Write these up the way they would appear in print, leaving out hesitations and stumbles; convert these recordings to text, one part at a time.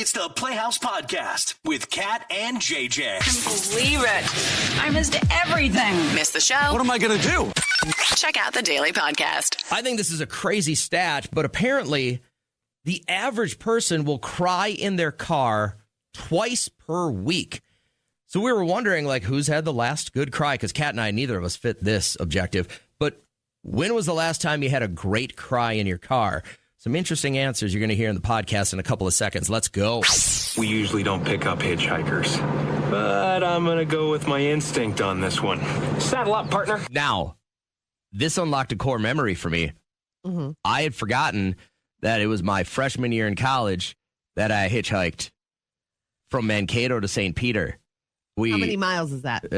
It's the Playhouse Podcast with Kat and JJ. Believe it. I missed everything. Missed the show? What am I going to do? Check out the Daily Podcast. I think this is a crazy stat, but apparently the average person will cry in their car twice per week. So we were wondering, like, who's had the last good cry? Because Kat and I, neither of us fit this objective. But when was the last time you had a great cry in your car? Some interesting answers you're going to hear in the podcast in a couple of seconds. Let's go. We usually don't pick up hitchhikers, but I'm going to go with my instinct on this one. Saddle up, partner. Now, this unlocked a core memory for me. Mm-hmm. I had forgotten that it was my freshman year in college that I hitchhiked from Mankato to St. Peter. How many miles is that?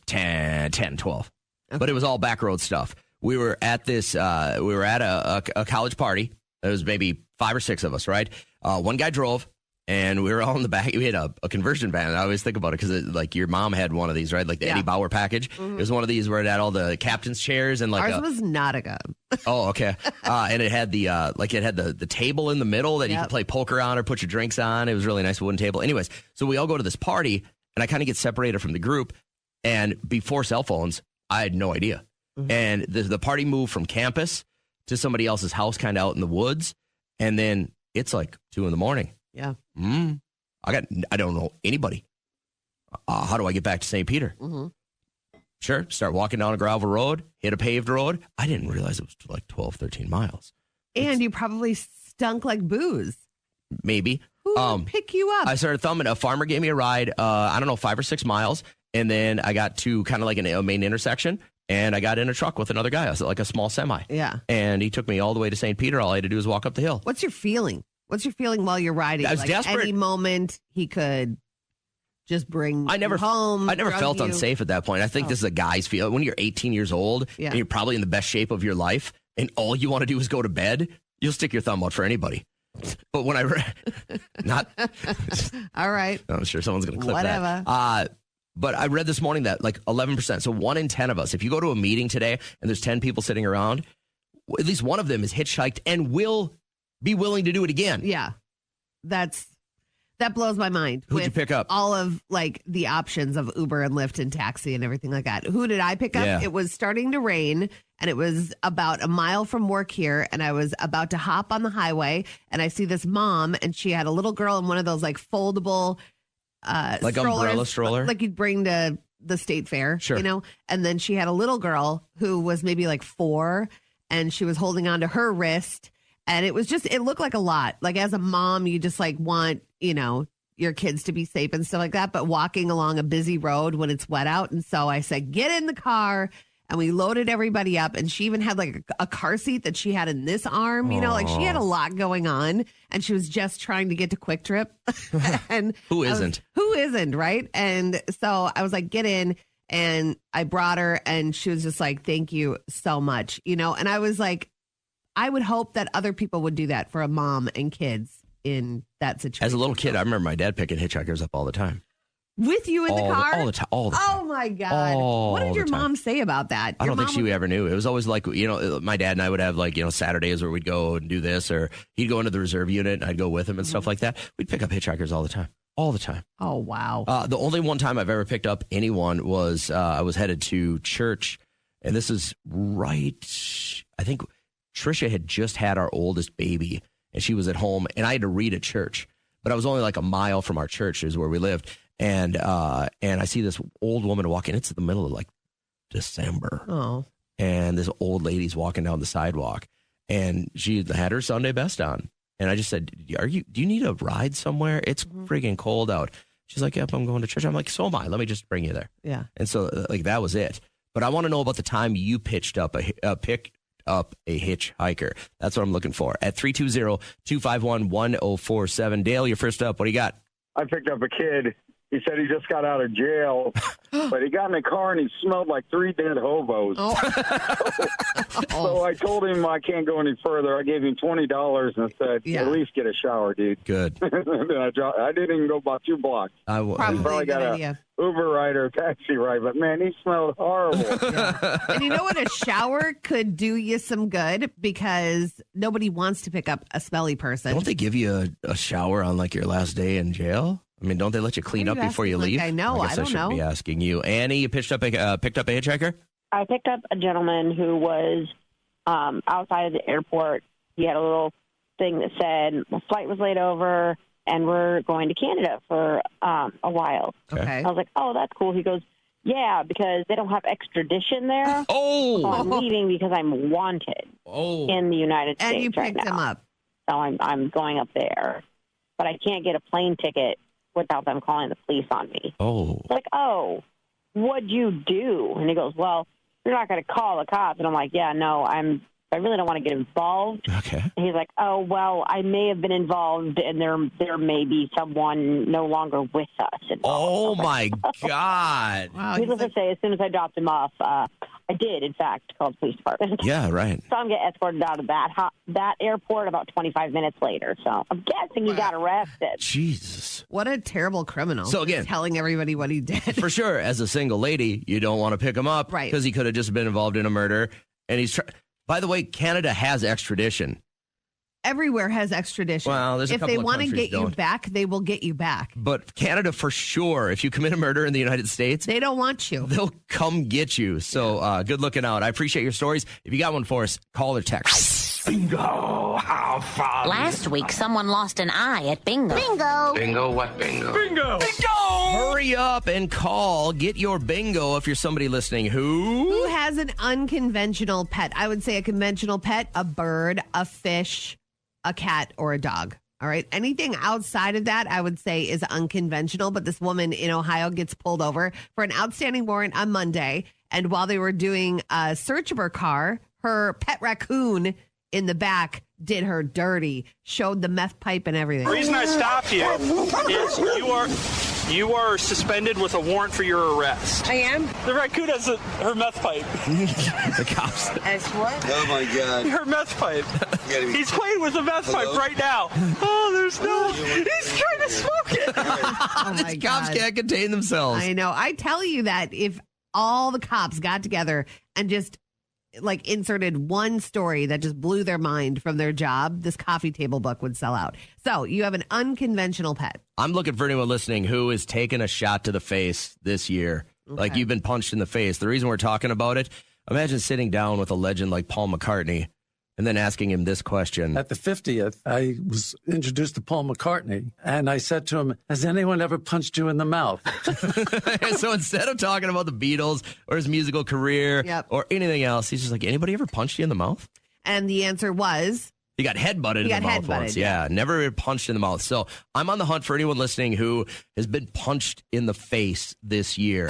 10, 12. Okay. But it was all back road stuff. We were at this, a college party. There was maybe 5 or 6 of us, right? One guy drove, and we were all in the back. We had a conversion van. I always think about it because, like, your mom had one of these, right? Like the Eddie Bauer package. Mm-hmm. It was one of these where it had all the captain's chairs and like ours was not a gun. Oh, okay. And it had the table in the middle that you could play poker on or put your drinks on. It was really nice wooden table. Anyways, so we all go to this party, and I kind of get separated from the group. And before cell phones, I had no idea. Mm-hmm. And the party moved from campus to somebody else's house, kind of out in the woods. And then it's like 2 a.m. Yeah. I don't know anybody. How do I get back to St. Peter? Mm-hmm. Sure. Start walking down a gravel road, hit a paved road. I didn't realize it was like 12, 13 miles. And you probably stunk like booze. Maybe. Who would pick you up? I started thumbing. A farmer gave me a ride, 5 or 6 miles. And then I got to kind of like a main intersection. And I got in a truck with another guy. I was like a small semi. Yeah. And he took me all the way to St. Peter. All I had to do was walk up the hill. What's your feeling? What's your feeling while you're riding? I was like desperate. Any moment he could just bring you home. I never felt unsafe at that point. I think this is a guy's feeling. When you're 18 years old and you're probably in the best shape of your life and all you want to do is go to bed, you'll stick your thumb out for anybody. But when not. All right. I'm sure someone's going to clip Whatever. that. But I read this morning that like 11%, so 1 in 10 of us, if you go to a meeting today and there's 10 people sitting around, at least one of them is hitchhiked and will be willing to do it again. Yeah. That blows my mind. Who'd you pick up? All of like the options of Uber and Lyft and taxi and everything like that. Who did I pick up? Yeah. It was starting to rain and it was about a mile from work here. And I was about to hop on the highway and I see this mom and she had a little girl in one of those like foldable like strollers, umbrella stroller, like you'd bring to the state fair, sure. You know. And then she had a little girl who was maybe like 4, and she was holding on to her wrist, and it looked like a lot. Like as a mom, you just like want your kids to be safe and stuff like that. But walking along a busy road when it's wet out, and so I said, "Get in the car." And we loaded everybody up, and she even had like a car seat that she had in this arm, like she had a lot going on, and she was just trying to get to Quick Trip. And who isn't, right? And so I was like, get in, and I brought her, and she was just like, thank you so much, and I was like, I would hope that other people would do that for a mom and kids in that situation. As a little kid, I remember my dad picking hitchhikers up all the time. With you in the car? All the time. Oh, my God. What did your mom say about that? I don't think she ever knew. It was always like, my dad and I would have like, Saturdays where we'd go and do this, or he'd go into the reserve unit and I'd go with him and stuff like that. We'd pick up hitchhikers all the time. All the time. Oh, wow. The only one time I've ever picked up anyone was I was headed to church, and this is right. I think Trisha had just had our oldest baby, and she was at home, and I had to read at church. But I was only like a mile from our church is where we lived. And I see this old woman walking. It's in the middle of like December. Oh. And this old lady's walking down the sidewalk, and she had her Sunday best on. And I just said, do you need a ride somewhere? It's freaking cold out. She's like, yep, I'm going to church. I'm like, so am I. Let me just bring you there. Yeah. And so like that was it. But I want to know about the time you picked up a hitchhiker. That's what I'm looking for. At 320-251-1047. Dale, you're first up. What do you got? I picked up a kid. He said he just got out of jail, But he got in the car and he smelled like 3 dead hobos. So I told him I can't go any further. I gave him $20 and said, at least get a shower, dude. Good. I didn't even go about 2 blocks. Probably got idea. Uber ride or a taxi ride, but man, he smelled horrible. And you know what? A shower could do you some good because nobody wants to pick up a smelly person. Don't they give you a shower on like your last day in jail? I mean, don't they let you clean up before you leave? I know. I guess I I don't shouldn't know. be asking you. Annie, you picked up a hitchhiker? I picked up a gentleman who was outside of the airport. He had a little thing that said, the flight was laid over, and we're going to Canada for a while. Okay. I was like, oh, that's cool. He goes, yeah, because they don't have extradition there. Oh. So I'm leaving because I'm wanted in the United States and you right picked now. him up. So I'm going up there. But I can't get a plane ticket without them calling the police on me. Oh. It's like, oh, what'd you do? And he goes, well, you're not going to call the cops. And I'm like, yeah, no, I really don't want to get involved. Okay. And he's like, oh, well, I may have been involved, and there may be someone no longer with us. Oh, my God. Wow. Needless to say, as soon as I dropped him off, I did, in fact, call the police department. Yeah, right. So I'm getting escorted out of that airport about 25 minutes later. So I'm guessing he got arrested. Jesus. What a terrible criminal. So again, telling everybody what he did. For sure, as a single lady, you don't want to pick him up. Right. Because he could have just been involved in a murder. And he's by the way, Canada has extradition. Everywhere has extradition. Well, there's a if couple they of want to countries get you don't. back, they will get you back. But Canada, for sure, if you commit a murder in the United States, They don't want you. they'll come get you. So good looking out. I appreciate your stories. If you got one for us, call or text. Bingo! How fun! Last week, someone lost an eye at bingo. Bingo what bingo? Bingo! Hurry up and call. Get your bingo if you're somebody listening Who has an unconventional pet? I would say a conventional pet, a bird, a fish, a cat, or a dog. All right. Anything outside of that, I would say, is unconventional. But this woman in Ohio gets pulled over for an outstanding warrant on Monday. And while they were doing a search of her car, her pet raccoon in the back did her dirty, showed the meth pipe and everything. The reason I stopped you is you are suspended with a warrant for your arrest. I am? The raccoon has her meth pipe. The cops. As what? Oh my God. Her meth pipe. He's playing with the meth Hello? pipe right now. Oh, there's no. He's trying to smoke it. Oh my These cops God. can't contain themselves. I know. I tell you that if all the cops got together and just like inserted one story that just blew their mind from their job, this coffee table book would sell out. So you have an unconventional pet. I'm looking for anyone listening who has taken a shot to the face this year. Like you've been punched in the face. The reason we're talking about it, imagine sitting down with a legend like Paul McCartney and then asking him this question. At the 50th, I was introduced to Paul McCartney, and I said to him, has anyone ever punched you in the mouth? So instead of talking about the Beatles or his musical career or anything else, he's just like, anybody ever punched you in the mouth? And the answer was... He got headbutted in the mouth once. Yeah, never been punched in the mouth. So I'm on the hunt for anyone listening who has been punched in the face this year.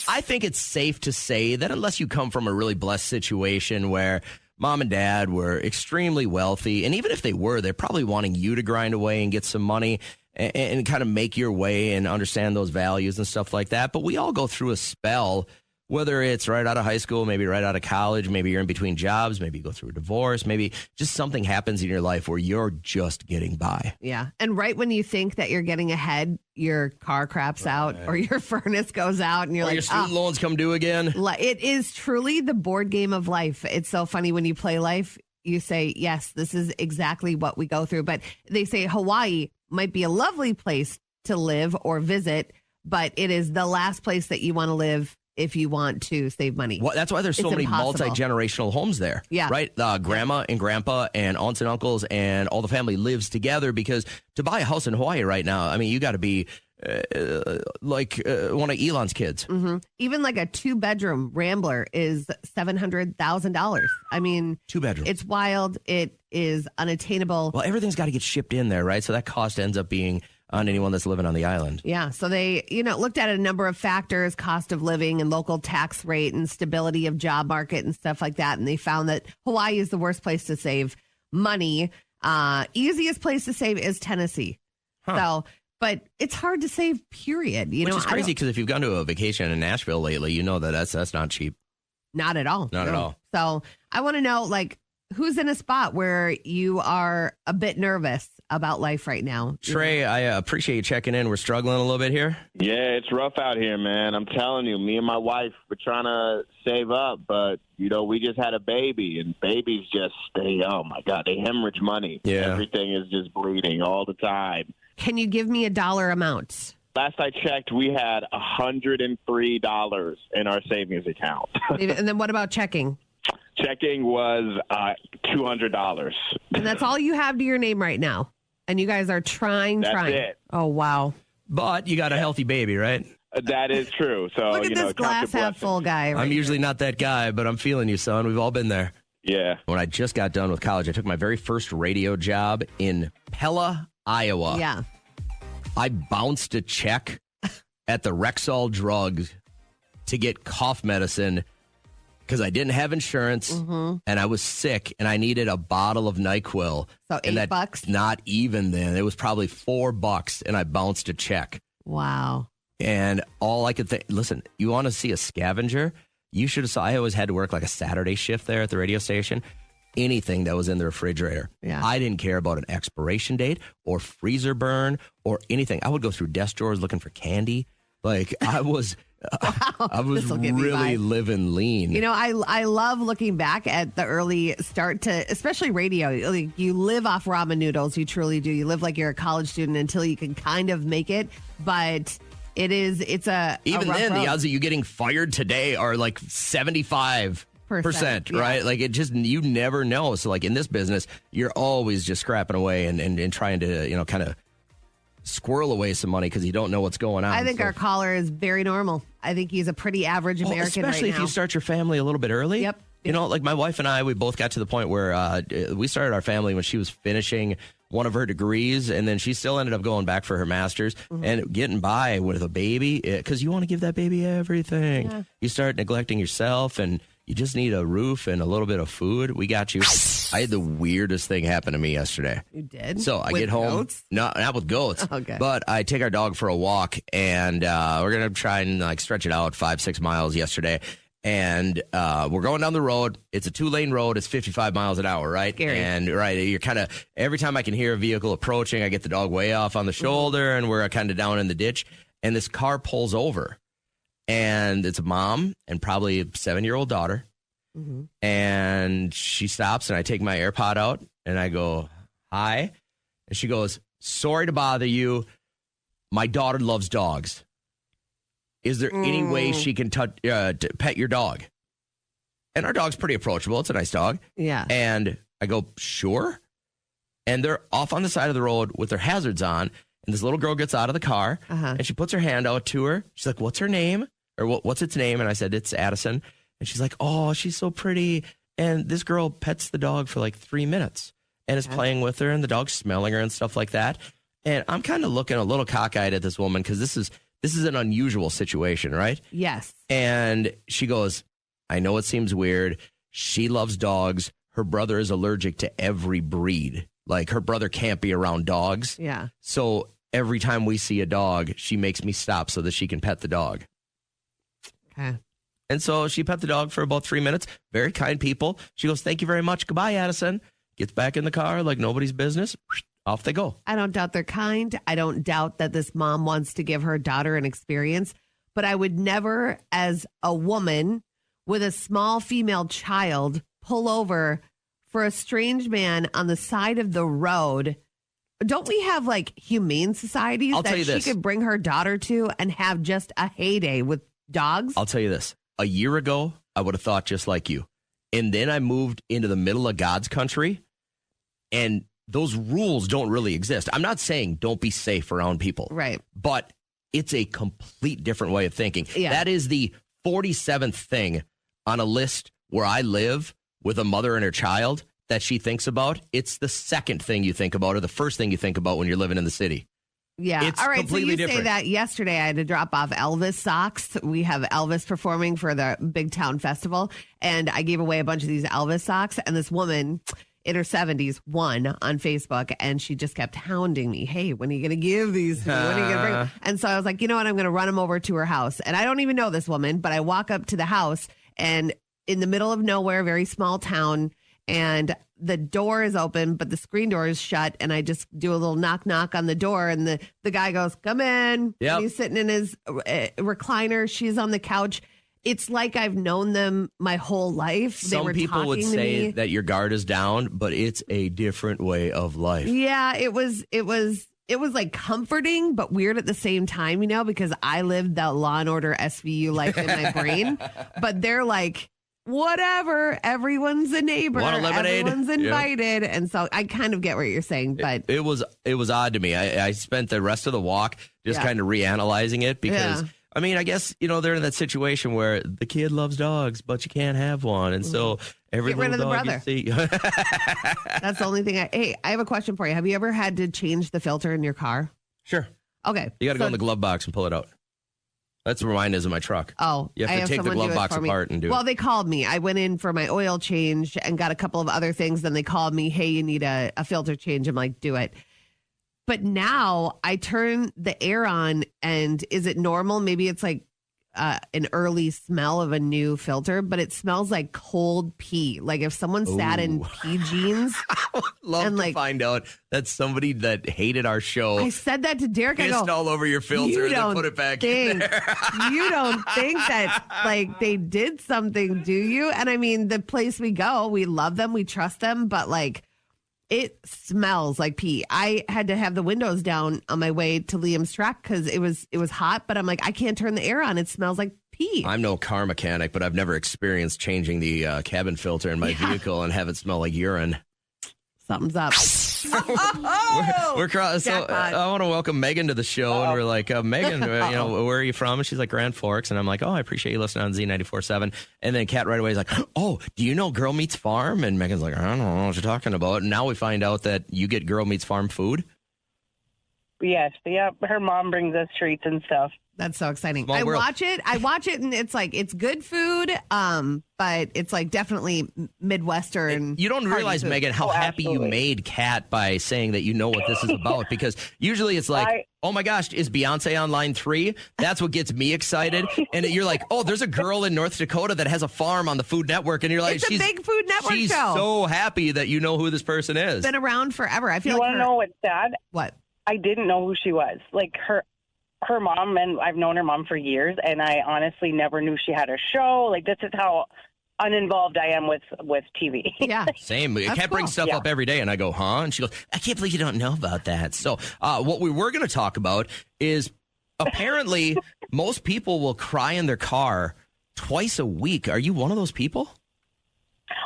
I think it's safe to say that unless you come from a really blessed situation where mom and dad were extremely wealthy, and even if they were, they're probably wanting you to grind away and get some money and kind of make your way and understand those values and stuff like that. But we all go through a spell, whether it's right out of high school, maybe right out of college, maybe you're in between jobs, maybe you go through a divorce, maybe just something happens in your life where you're just getting by. Yeah. And right when you think that you're getting ahead, your car craps out or your furnace goes out and you're Or like, your student loans come due again. It is truly the board game of life. It's so funny when you play life, you say, yes, this is exactly what we go through. But they say Hawaii might be a lovely place to live or visit, but it is the last place that you want to live if you want to save money. Well, that's why there's so many multi-generational homes there. Yeah. Right? Grandma and grandpa and aunts and uncles and all the family lives together, because to buy a house in Hawaii right now, I mean, you got to be like one of Elon's kids. Mm-hmm. Even like a 2-bedroom Rambler is $700,000. I mean, 2-bedroom. It's wild. It is unattainable. Well, everything's got to get shipped in there, right? So that cost ends up being on anyone that's living on the island. Yeah. So they, looked at a number of factors, cost of living and local tax rate and stability of job market and stuff like that. And they found that Hawaii is the worst place to save money. Easiest place to save is Tennessee. So But it's hard to save, period. Which is crazy because if you've gone to a vacation in Nashville lately, you know that's not cheap. Not at all. Not at all. So I want to know, who's in a spot where you are a bit nervous about life right now? Trey, I appreciate you checking in. We're struggling a little bit here. Yeah, it's rough out here, man. I'm telling you, me and my wife, we're trying to save up, but, we just had a baby, and babies oh, my God, they hemorrhage money. Yeah. Everything is just bleeding all the time. Can you give me a dollar amount? Last I checked, we had $103 in our savings account. And then what about checking? Checking was $200. And that's all you have to your name right now. And you guys are trying. That's it. Oh, wow. But you got a healthy baby, right? That is true. So look at this glass half full guy. I'm usually not that guy, but I'm feeling you, son. We've all been there. Yeah. When I just got done with college, I took my very first radio job in Pella, Iowa. Yeah. I bounced a check at the Rexall Drug to get cough medicine because I didn't have insurance and I was sick and I needed a bottle of NyQuil. So $8? Not even then. It was probably $4 and I bounced a check. Wow. And all I could think, listen, you want to see a scavenger? You should have saw. I always had to work like a Saturday shift there at the radio station. Anything that was in the refrigerator. Yeah. I didn't care about an expiration date or freezer burn or anything. I would go through desk drawers looking for candy. I was I was really living lean. I love looking back at the early start to, especially radio. You live off ramen noodles. You truly do. You live like you're a college student until you can kind of make it. But it's even then, road. the odds of you getting fired today are like 75%, yeah. right? Like you never know. So in this business, you're always just scrapping away and trying to, kind of squirrel away some money because you don't know what's going on. I think our caller is very normal. I think he's a pretty average American especially right if you start your family a little bit early. Yep. My wife and I, we both got to the point where we started our family when she was finishing one of her degrees, and then she still ended up going back for her master's and getting by with a baby because you want to give that baby everything. Yeah. You start neglecting yourself, and you just need a roof and a little bit of food. We got you. I had the weirdest thing happen to me yesterday. You did? So I get home. Goats? No, not with goats. Okay. But I take our dog for a walk, and we're going to try and stretch it out 5-6 miles yesterday. And we're going down the road. It's a 2-lane road. It's 55 miles an hour, right? Scary. And you're kind of, every time I can hear a vehicle approaching, I get the dog way off on the shoulder, and we're kind of down in the ditch. And this car pulls over. And it's a mom and probably a 7-year-old daughter. Mm-hmm. And she stops, and I take my AirPod out, and I go, hi. And she goes, sorry to bother you. My daughter loves dogs. Is there any way she can pet your dog? And our dog's pretty approachable. It's a nice dog. Yeah. And I go, sure. And they're off on the side of the road with their hazards on. And this little girl gets out of the car, and she puts her hand out to her. She's like, what's her name? Or what's its name? And I said, it's Addison. And she's like, oh, she's so pretty. And this girl pets the dog for 3 minutes and is playing with her, and the dog's smelling her and stuff like that. And I'm kind of looking a little cockeyed at this woman because this is an unusual situation, right? Yes. And she goes, I know it seems weird. She loves dogs. Her brother is allergic to every breed. Her brother can't be around dogs. Yeah. So every time we see a dog, she makes me stop so that she can pet the dog. Okay. And so she pet the dog for about 3 minutes. Very kind people. She goes, thank you very much. Goodbye, Addison. Gets back in the car like nobody's business. Off they go. I don't doubt they're kind. I don't doubt that this mom wants to give her daughter an experience. But I would never, as a woman with a small female child, pull over for a strange man on the side of the road. Don't we have humane societies that she could bring her daughter to and have just a heyday with dogs? I'll tell you this. A year ago, I would have thought just like you. And then I moved into the middle of God's country, and those rules don't really exist. I'm not saying don't be safe around people. Right. But it's a complete different way of thinking. Yeah. That is the 47th thing on a list where I live with a mother and her child that she thinks about. It's the second thing you think about or the first thing you think about when you're living in the city. Yeah. It's all right. So completely you different. say that yesterday I had to drop off Elvis socks. We have Elvis performing for the Big Town Festival, and I gave away a bunch of these Elvis socks. And this woman in her 70s, one on Facebook, and she just kept hounding me. Hey, when are you going to give these to me? When are you going to bring? And so I was like, you know what? I'm going to run them over to her house. And I don't even know this woman, but I walk up to the house, and in the middle of nowhere, very small town, and the door is open, but the screen door is shut. And I just do a little knock on the door, and the guy goes, come in. Yep. And he's sitting in his recliner. She's on the couch. It's like I've known them my whole life. Some people would say that your guard is down, but it's a different way of life. Yeah, it was like comforting, but weird at the same time, you know, because I lived that Law and Order SVU life in my brain. But they're like, whatever, everyone's a neighbor, Want a lemonade? Everyone's invited. Yeah. And so I kind of get what you're saying, but it was odd to me. I spent the rest of the walk just kind of reanalyzing it because I mean, I guess, you know, they're in that situation where the kid loves dogs, but you can't have one. And so every get rid little of the dog brother. you see. That's the only thing. Hey, I have a question for you. Have you ever had to change the filter in your car? Sure. Okay. You got to go in the glove box and pull it out. That's where mine is in my truck. Oh, you have to take the glove box apart and do it. Well, they called me. I went in for my oil change and got a couple of other things. Then they called me, hey, you need a filter change. I'm like, do it. But now I turn the air on, and is it normal? Maybe it's like an early smell of a new filter, but it smells like cold pee. Like if someone sat in pee jeans. I would love to find out that somebody that hated our show. I said that to Derek. I pissed go, all over your filter and then put it back in there. You don't think that like they did something, do you? And I mean, the place we go, we love them, we trust them, but like it smells like pee. I had to have the windows down on my way to Liam's track because it was hot, but I'm like, I can't turn the air on. It smells like pee. I'm no car mechanic, but I've never experienced changing the cabin filter in my vehicle and have it smell like urine. Something's up. We're so I want to welcome Megan to the show, and we're like, Megan, you know, where are you from? And she's like, Grand Forks, and I'm like, oh, I appreciate you listening on Z94.7. And then Kat right away is like, oh, do you know Girl Meets Farm? And Megan's like, I don't know what you're talking about. And now we find out that you get Girl Meets Farm food. Yes, yeah, her mom brings us treats and stuff. That's so exciting. I watch it, and it's like, it's good food, but it's like definitely Midwestern. You don't realize, food. Megan, how happy you made Kat by saying that you know what this is about, because usually it's like, oh my gosh, is Beyonce on line 3? That's what gets me excited. And you're like, oh, there's a girl in North Dakota that has a farm on the Food Network, and you're like, it's a big Food Network she's show. So happy that you know who this person is. Been around forever. I feel you like want to know what's sad? What? I didn't know who she was. Like her mom, and I've known her mom for years, and I honestly never knew she had a show. Like, this is how uninvolved I am with TV. Yeah. Same. Kat brings stuff up every day, and I go, huh? And she goes, I can't believe you don't know about that. So what we were going to talk about is apparently most people will cry in their car twice a week. Are you one of those people?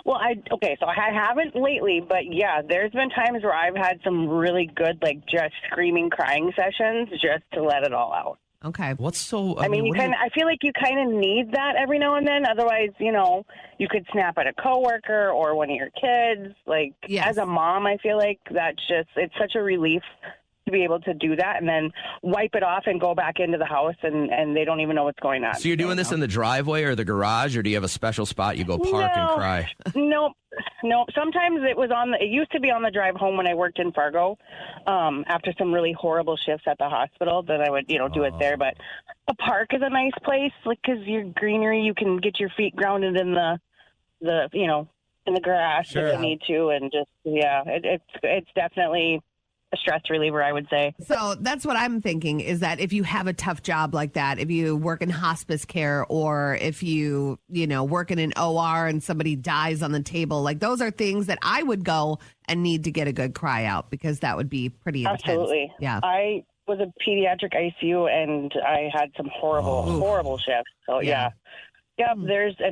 Well, so I haven't lately, but yeah, there's been times where I've had some really good, like, just screaming, crying sessions just to let it all out. Okay. What's so? I mean, I feel like you kind of need that every now and then. Otherwise, you know, you could snap at a coworker or one of your kids. Like, as a mom, I feel like it's such a relief to be able to do that and then wipe it off and go back into the house and they don't even know what's going on. So you're doing this in the driveway or the garage, or do you have a special spot you go park and cry? Nope. Sometimes it used to be on the drive home when I worked in Fargo, after some really horrible shifts at the hospital, that I would, do it there. But a park is a nice place, like, because you're greenery, you can get your feet grounded in in the grass if you need to. And just, it's definitely a stress reliever, I would say. So that's what I'm thinking, is that if you have a tough job like that, if you work in hospice care, or if you work in an OR and somebody dies on the table, like, those are things that I would go and need to get a good cry out, because that would be pretty intense. Absolutely. Yeah. I was a pediatric ICU and I had some horrible shifts. So and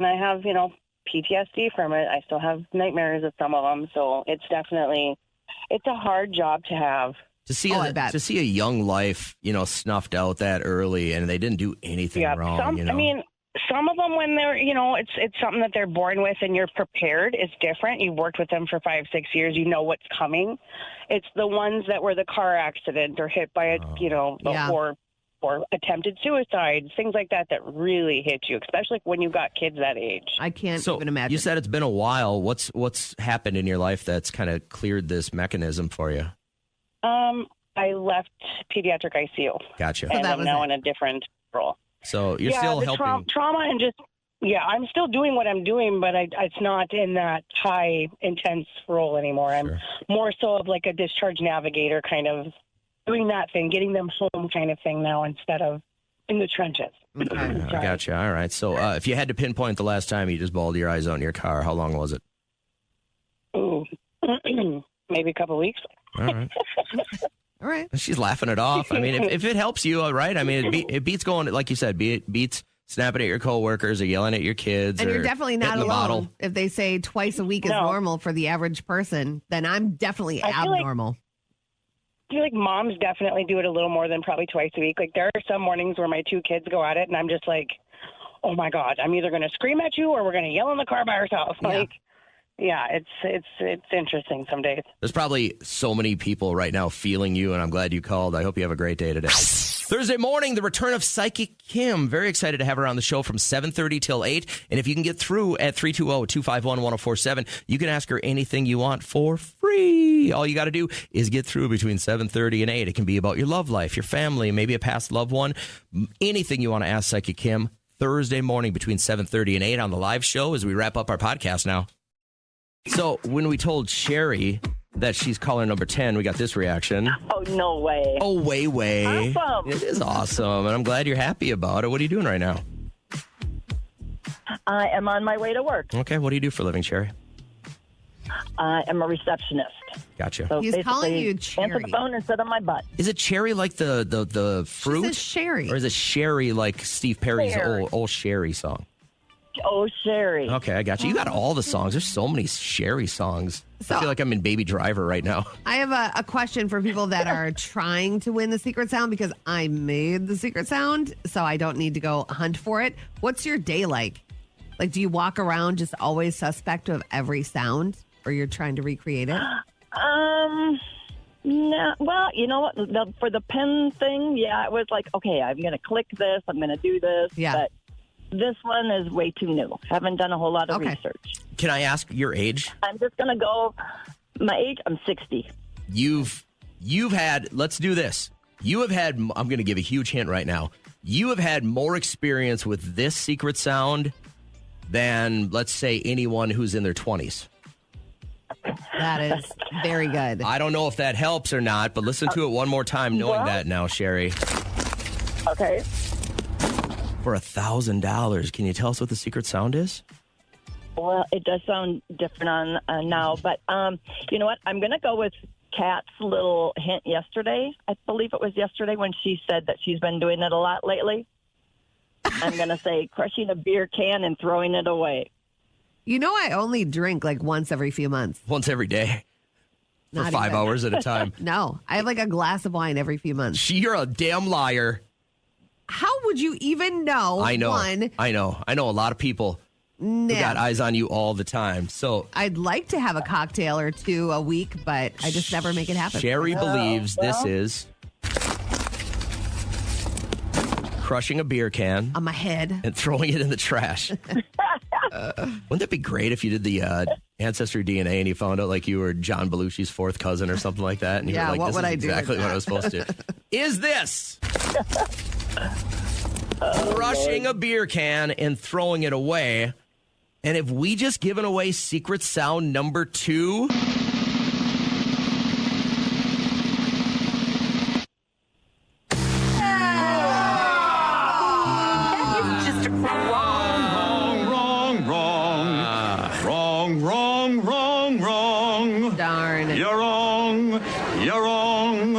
I have, PTSD from it. I still have nightmares of some of them. So it's a hard job to have. To see a young life, snuffed out that early, and they didn't do anything wrong. I mean, some of them, when they're, it's something that they're born with and you're prepared, is different. You've worked with them for 5-6 years. You know what's coming. It's the ones that were the car accident or hit by or or attempted suicides, things like that really hit you, especially when you've got kids that age. I can't even imagine. You said it's been a while. What's happened in your life that's kind of cleared this mechanism for you? I left pediatric ICU. Gotcha. And I'm now in a different role. So you're still helping. Trauma and just, I'm still doing what I'm doing, but it's not in that high, intense role anymore. I'm more so of like a discharge navigator, kind of doing that thing, getting them home kind of thing now instead of in the trenches. I gotcha. All right. So if you had to pinpoint the last time you just bawled your eyes out in your car, how long was it? Ooh, maybe a couple of weeks. All right. All right. She's laughing it off. I mean, if it helps you, right? I mean, it beats going, like you said, beats snapping at your coworkers or yelling at your kids. And or you're definitely not hitting the alone. bottle. If they say twice a week is normal for the average person, then I'm definitely abnormal. I feel like moms definitely do it a little more than probably twice a week. Like there are some mornings where my two kids go at it, and I'm just like, oh my God, I'm either going to scream at you or we're going to yell in the car by ourselves. Like, it's interesting some days. There's probably so many people right now feeling you, and I'm glad you called. I hope you have a great day today. Thursday morning, the return of Psychic Kim. Very excited to have her on the show from 7:30 till 8. And if you can get through at 320-251-1047, you can ask her anything you want for free. All you got to do is get through between 7:30 and 8. It can be about your love life, your family, maybe a past loved one. Anything you want to ask Psychic Kim. Thursday morning between 7:30 and 8 on the live show as we wrap up our podcast now. So when we told Sherry that she's caller number 10, we got this reaction. Oh, no way. Oh, way. Awesome. It is awesome, and I'm glad you're happy about it. What are you doing right now? I am on my way to work. Okay, what do you do for a living, Sherry? I am a receptionist. Gotcha. So He's calling you Cherry. Answer the phone and sit on my butt. Is it cherry like the fruit? She says Sherry. Or is it sherry like Steve Perry's Sherry. old Sherry song? Oh, Sherry. Okay, I got you. You got all the songs. There's so many Sherry songs. So- I feel like I'm in Baby Driver right now. I have a question for people that are trying to win the secret sound because I made the secret sound, so I don't need to go hunt for it. What's your day like? Like, do you walk around just always suspect of every sound, or you're trying to recreate it? No. Well, you know what? For the pen thing, it was like, okay, I'm going to click this. I'm going to do this. Yeah. But this one is way too new. Haven't done a whole lot of research. Can I ask your age? I'm just going to go. My age, I'm 60. You've had, let's do this. You have had, I'm going to give a huge hint right now. You have had more experience with this secret sound than, let's say, anyone who's in their 20s. That is very good. I don't know if that helps or not, but listen to it one more time knowing that now, Sherry. Okay. For $1,000, can you tell us what the secret sound is? Well, it does sound different on now, but you know what? I'm going to go with Kat's little hint yesterday. I believe it was yesterday when she said that she's been doing it a lot lately. I'm going to say crushing a beer can and throwing it away. You know, I only drink like once every few months. Once every day. For Not 5 even. hours at a time. No, I have like a glass of wine every few months. You're a damn liar. How would you even know? I know. One, I know a lot of people who got eyes on you all the time. So I'd like to have a cocktail or two a week, but I just never make it happen. Sherry believes this is crushing a beer can on my head and throwing it in the trash. Wouldn't that be great if you did the Ancestry DNA and you found out like you were John Belushi's fourth cousin or something like that? And you were like, what this would is I do exactly with what I was supposed to. Is this crushing a beer can and throwing it away? And if we just given away secret sound number 2? Darn. You're wrong. You're wrong.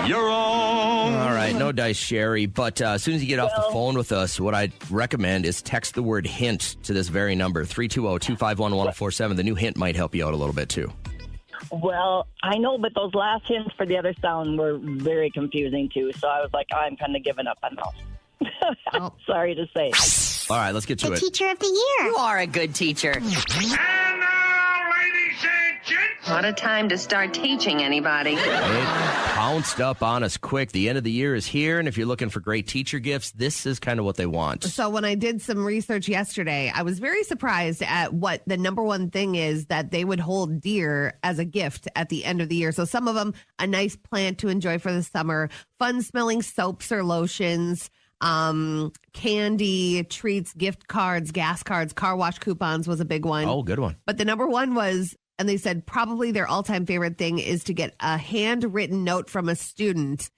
You're wrong. All right, no dice, Sherry. But as soon as you get off the phone with us, what I'd recommend is text the word hint to this very number, 320-251-1047. The new hint might help you out a little bit, too. Well, I know, but those last hints for the other sound were very confusing, too. So I was like, I'm kind of giving up on those. Sorry to say. All right, let's get to it. Teacher of the year. You are a good teacher. And now, ladies What a time to start teaching anybody. It pounced up on us quick. The end of the year is here, and if you're looking for great teacher gifts, this is kind of what they want. So when I did some research yesterday, I was very surprised at what the number one thing is that they would hold dear as a gift at the end of the year. So some of them, a nice plant to enjoy for the summer, fun-smelling soaps or lotions, candy, treats, gift cards, gas cards, car wash coupons was a big one. Oh, good one. But the number one was, and they said probably their all-time favorite thing is to get a handwritten note from a student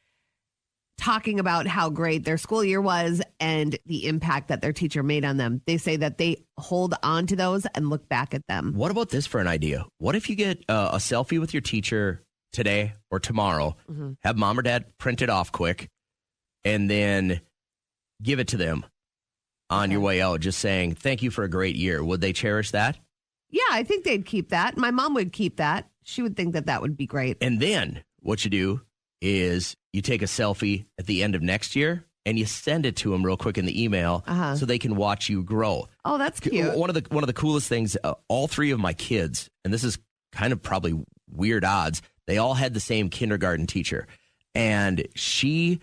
talking about how great their school year was and the impact that their teacher made on them. They say that they hold on to those and look back at them. What about this for an idea? What if you get a selfie with your teacher today or tomorrow, have mom or dad print it off quick, and then give it to them on your way out, just saying, thank you for a great year. Would they cherish that? Yeah, I think they'd keep that. My mom would keep that. She would think that that would be great. And then what you do is you take a selfie at the end of next year and you send it to them real quick in the email so they can watch you grow. Oh, that's cute. One of the coolest things, all three of my kids, and this is kind of probably weird odds, they all had the same kindergarten teacher. And she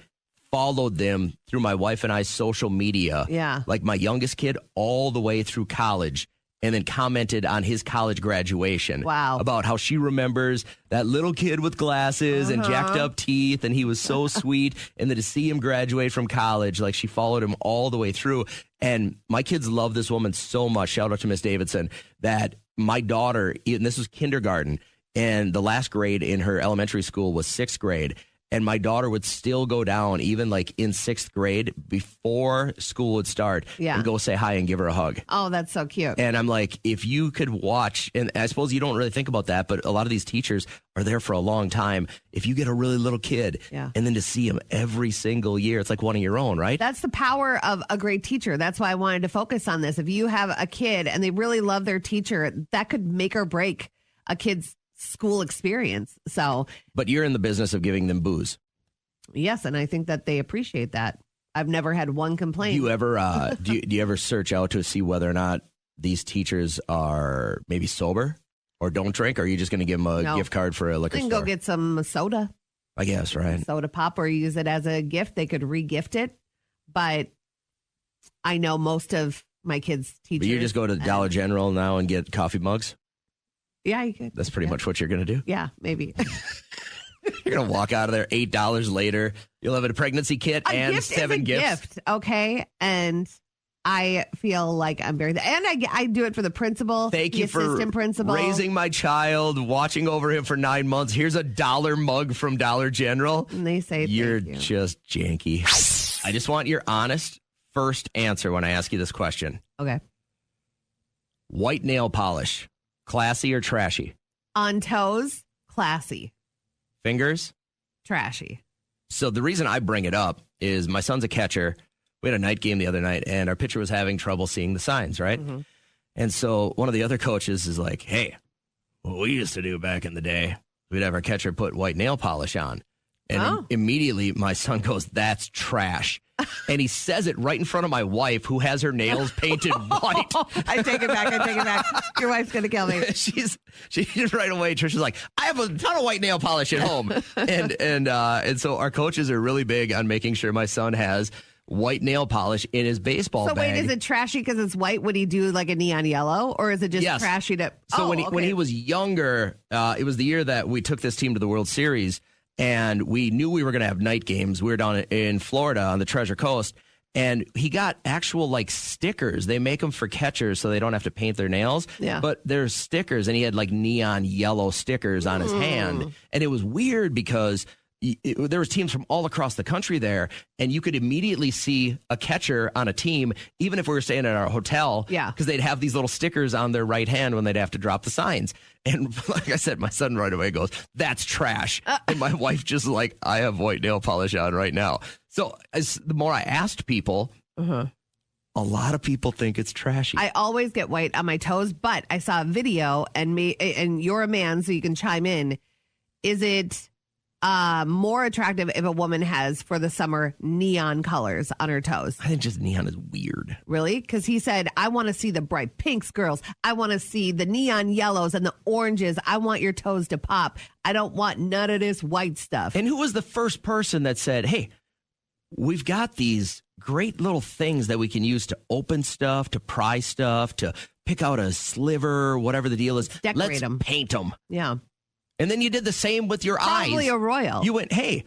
followed them through my wife and I's social media. Yeah. Like my youngest kid all the way through college, and then commented on his college graduation. Wow. About how she remembers that little kid with glasses and jacked up teeth, and he was so sweet. And then to see him graduate from college, like she followed him all the way through. And my kids love this woman so much. Shout out to Miss Davidson, that my daughter, and this was kindergarten, and the last grade in her elementary school was 6th grade. And my daughter would still go down, even like in 6th grade, before school would start, and go say hi and give her a hug. Oh, that's so cute. And I'm like, if you could watch, and I suppose you don't really think about that, but a lot of these teachers are there for a long time. If you get a really little kid, and then to see him every single year, it's like one of your own, right? That's the power of a great teacher. That's why I wanted to focus on this. If you have a kid and they really love their teacher, that could make or break a kid's school experience. So, but you're in the business of giving them booze. Yes, and I think that they appreciate that. I've never had one complaint. Do you ever do you ever search out to see whether or not these teachers are maybe sober or don't drink, or are you just going to give them a gift card for a liquor store? Go get some soda. I guess, right? Soda pop, or use it as a gift. They could re-gift it, but I know most of my kids' teachers. But you just go to Dollar General now and get coffee mugs? Yeah, you could. That's pretty much what you're going to do? Yeah, maybe. You're going to walk out of there $8 later. You'll have a pregnancy kit and gift 7 gifts. Gift, okay? And I feel like I'm very... And I do it for the principal. Thank you for assistant principal. Raising my child, watching over him for 9 months. Here's a $1 mug from Dollar General. And they say you're thank you. Just janky. I just want your honest first answer when I ask you this question. Okay. White nail polish, classy or trashy? On toes, classy. Fingers? Trashy. So the reason I bring it up is my son's a catcher. We had a night game the other night, and our pitcher was having trouble seeing the signs, right? Mm-hmm. And so one of the other coaches is like, hey, what we used to do back in the day, we'd have our catcher put white nail polish on. And immediately my son goes, that's trash. And he says it right in front of my wife, who has her nails painted white. I take it back. Your wife's going to kill me. She's right away. Trisha's like, I have a ton of white nail polish at home. and so our coaches are really big on making sure my son has white nail polish in his baseball bag. So wait, is it trashy because it's white? Would he do like a neon yellow, or is it just trashy to... So when he was younger, it was the year that we took this team to the World Series. And we knew we were going to have night games. We were down in Florida on the Treasure Coast. And he got actual like stickers. They make them for catchers so they don't have to paint their nails. Yeah. But there's stickers, and he had like neon yellow stickers on his hand. And it was weird because there was teams from all across the country there, and you could immediately see a catcher on a team, even if we were staying at our hotel, because they'd have these little stickers on their right hand when they'd have to drop the signs. And like I said, my son right away goes, that's trash. And my wife just like, I have white nail polish on right now. So the more I asked people, a lot of people think it's trashy. I always get white on my toes, but I saw a video, and you're a man, so you can chime in. Is it more attractive if a woman has for the summer neon colors on her toes. I think just neon is weird. Really? Because he said, I want to see the bright pinks, girls. I want to see the neon yellows and the oranges. I want your toes to pop. I don't want none of this white stuff. And who was the first person that said, hey, we've got these great little things that we can use to open stuff, to pry stuff, to pick out a sliver, whatever the deal is. Decorate them. Let's paint them. Yeah. And then you did the same with your eyes. Probably a royal. You went, hey,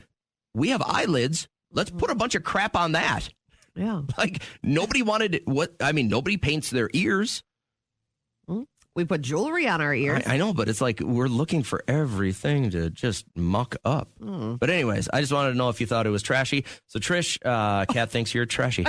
we have eyelids. Let's put a bunch of crap on that. Yeah. Like nobody wanted nobody paints their ears. We put jewelry on our ears. I know, but it's like we're looking for everything to just muck up. But anyways, I just wanted to know if you thought it was trashy. So Trish, Kat thinks you're trashy.